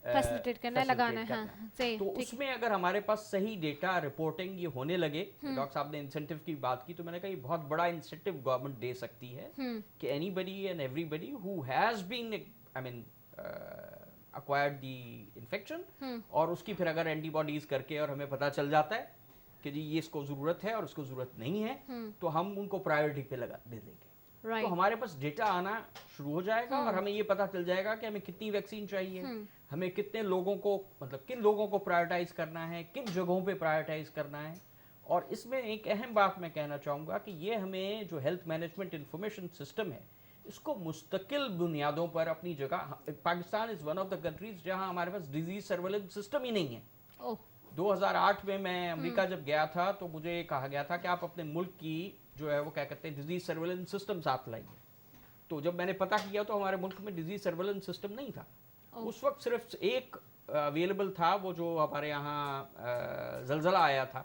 फैसिलिटेट करना है, लगाना है, करना हाँ सही, तो ठीक उसमें अगर हमारे पास सही डेटा रिपोर्टिंग ये होने लगे, डॉक्टर साहब ने इंसेंटिव की बात की, तो मैंने कहा ये बहुत बड़ा इंसेंटिव गवर्नमेंट दे सकती है कि anybody and everybody who has been I mean acquired the infection, और उसकी फिर अगर एंटीबॉडीज करके और हमें पता चल जाता है कि जी ये इसको जरूरत है और इसको जरूरत नहीं है, तो हम उनको प्रायोरिटी पे लगा दे देंगे। तो राइट हमारे पास डेटा आना शुरू हो जाएगा और हमें ये पता चल जाएगा कि हमें कितनी वैक्सीन चाहिए, हमें कितने लोगों को, मतलब किन लोगों को प्रायोरिटाइज करना है, किन जगहों पे प्रायोरिटाइज करना है। और इसमें एक अहम बात मैं कहना चाहूँगा कि ये हमें जो हेल्थ मैनेजमेंट इंफॉर्मेशन सिस्टम है, इसको मुस्तकिल बुनियादों पर अपनी जगह, Pakistan is one of the countries जहाँ हमारे पास डिजीज सर्वेलेंस सिस्टम ही नहीं है। ओह 2008 में मैं अमेरिका जब गया था तो मुझे कहा गया था कि आप अपने मुल्क की जो है वो क्या कहते हैं डिजीज सर्वेलेंस सिस्टम साथ लाइए। तो जब मैंने पता किया तो हमारे मुल्क में डिजीज सर्वेलेंस सिस्टम नहीं था। उस वक्त सिर्फ एक अवेलेबल था, वो जो हमारे यहाँ जलजला आया था,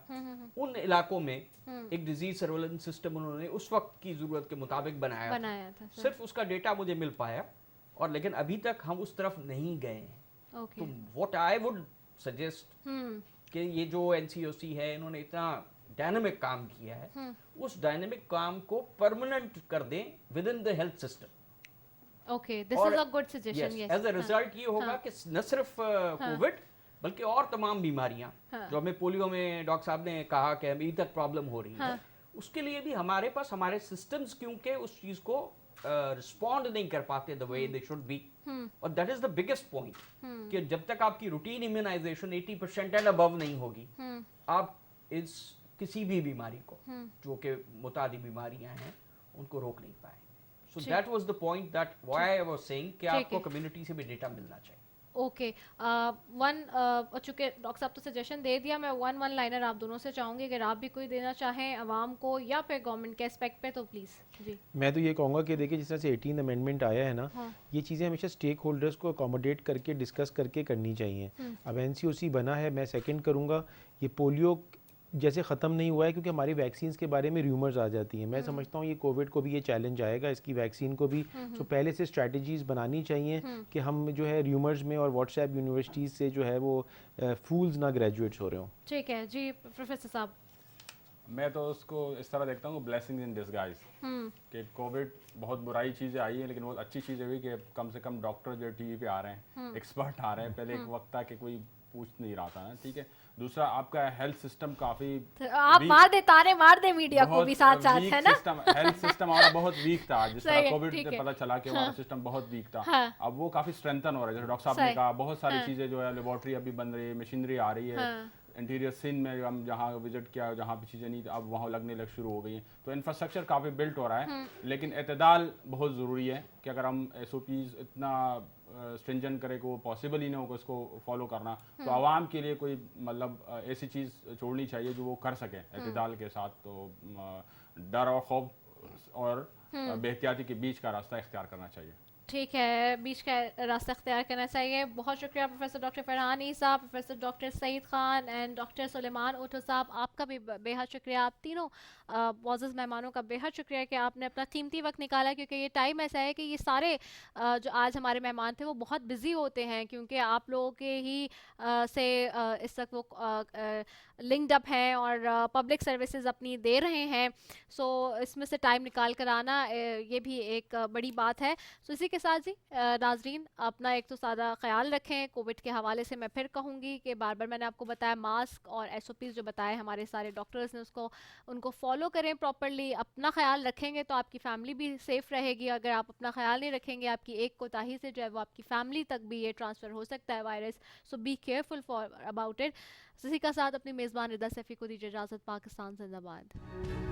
उन इलाकों में एक डिजीज सर्वेलेंस सिस्टम उन्होंने उस वक्त की जरूरत के मुताबिक बनाया था सिर्फ उसका डेटा मुझे मिल पाया, और लेकिन अभी तक हम उस तरफ नहीं गए हैं। ओके तो व्हाट आई वुड सजेस्ट कि ये जो एनसीओसी है, इन्होंने इतना डायनामिक काम किया है, उस डायनामिक काम को परमानेंट कर दें within the health system. Okay this और is a good suggestion, yes as a result ये होगा कि न सिर्फ कोविड बल्कि और तमाम बीमारियां जो हमें पोलियो में डॉक्टर साहब ने कहा कि अभी तक प्रॉब्लम हो रही है, उसके लिए भी हमारे पास हमारे सिस्टम्स क्योंकि उस चीज को रिस्पॉन्ड नहीं कर पाते the way they should be, और that is the biggest point कि जब तक आपकी रूटीन इम्यूनाइजेशन 80% एंड अबव नहीं होगी, आप इस किसी भी बीमारी को जो कि मुतादी बीमारियां हैं उनको रोक नहीं पाएंगे। So that was the point that why I was saying कि आपको कम्युनिटी से भी डेटा मिलना चाहिए। ओके चूंकि डॉक्टर साहब तो सजेशन दे दिया, मैं वन लाइनर आप दोनों से चाहूँगी अगर आप भी कोई देना चाहें आवाम को या फिर गवर्नमेंट के एस्पेक्ट पे तो प्लीज़ जी। मैं तो ये कहूँगा कि देखिए जिस तरह से 18 अमेंडमेंट आया है ना, ये चीज़ें हमेशा स्टेक होल्डर्स को अकोमोडेट करके डिस्कस करके करनी चाहिए। अब एनसीओसी बना है, मैं सेकंड करूँगा, ये पोलियो जैसे ख़त्म नहीं हुआ है क्योंकि हमारी वैक्सीन्स के बारे में र्यूमर्स आ जाती हैं। मैं समझता हूँ ये कोविड को भी ये चैलेंज आएगा, इसकी वैक्सीन को भी। सो पहले से स्ट्रैटेजीज़ बनानी चाहिए कि हम जो है र्यूमर्स में और व्हाट्सएप यूनिवर्सिटीज़ से जो है वो फूल्स ना ग्रेजुएट्स हो रहे हों। ठीक है जी प्रोफेसर साहब। मैं तो उसको इस तरह देखता हूँ ब्लेसिंग्स इन डिस्गाइज, कि कोविड बहुत बुराई चीज़ें आई है लेकिन बहुत अच्छी चीज़ हुई कि कम से कम डॉक्टर जो टीवी पे आ रहे हैं, एक्सपर्ट आ रहे हैं। पहले एक वक्त था कि कोई पूछ नहीं रहा था ना, ठीक है। दूसरा आपका हेल्थ सिस्टम काफी आप मार दे तारे मार दे मीडिया को भी साथ साथ, है ना। हेल्थ सिस्टम हमारा बहुत वीक था, जिस तरह कोविड से पता चला कि हमारा सिस्टम बहुत वीक था। अब वो काफी स्ट्रेंथन हो रहा है, जैसे डॉक्टर साहब ने कहा, बहुत सारी चीजें जो है लेबोरेटरी अभी बन रही है, मशीनरी आ रही है। इंटीरियर सिंध में हम जहाँ विजिट किया, जहाँ भी चीज़ें नहीं अब वहाँ लगने शुरू हो गई हैं, तो इंफ्रास्ट्रक्चर काफ़ी बिल्ट हो रहा है। लेकिन एतदाल बहुत ज़रूरी है कि अगर हम SOPs इतना स्ट्रिंजेंट करें कि वो पॉसिबल ही ना हो उसको फॉलो करना, तो आवाम के लिए कोई मतलब ऐसी चीज़ छोड़नी चाहिए जो वो कर सके एतदाल के साथ। तो डर और खौफ और बेहतियाती के बीच का रास्ता इख्तियार करना चाहिए। ठीक है, बीच का रास्ता अख्तियार करना चाहिए। बहुत शुक्रिया professor doctor Farhan Isa, professor doctor Saeed Khan and doctor Suleman Otho साहब, आपका भी बेहद शुक्रिया। आप तीनों मुअज़्ज़ज़ मेहमानों का बेहद शुक्रिया कि आपने अपना कीमती वक्त निकाला, क्योंकि ये टाइम ऐसा है कि ये सारे जो आज हमारे मेहमान थे वो बहुत बिजी होते हैं, क्योंकि आप लोगों के ही से इस वक्त वो लिंक्ड अप हैं और पब्लिक सर्विसेज अपनी दे रहे हैं। सो इसमें से टाइम निकाल कर आना ये भी एक बड़ी बात है। सो इसी के साथ जी नाजरीन अपना एक तो सादा ख्याल रखें। कोविड के हवाले से मैं फिर कहूँगी कि बार बार मैंने आपको बताया, मास्क और SOPs जो बताए हमारे सारे डॉक्टर्स ने उनको फॉलो करें प्रॉपरली। अपना ख्याल रखेंगे तो आपकी फैमिली भी सेफ़ रहेगी। अगर आप अपना ख्याल नहीं रखेंगे, आपकी एक कोताही से जो है वो आपकी फैमिली तक भी ये ट्रांसफ़र हो सकता है virus. So be careful for about it. इसी का साथ अपनी मेज़बान रिदा सैफ़ी को दीजिए इजाज़त। पाकिस्तान जिंदाबाद।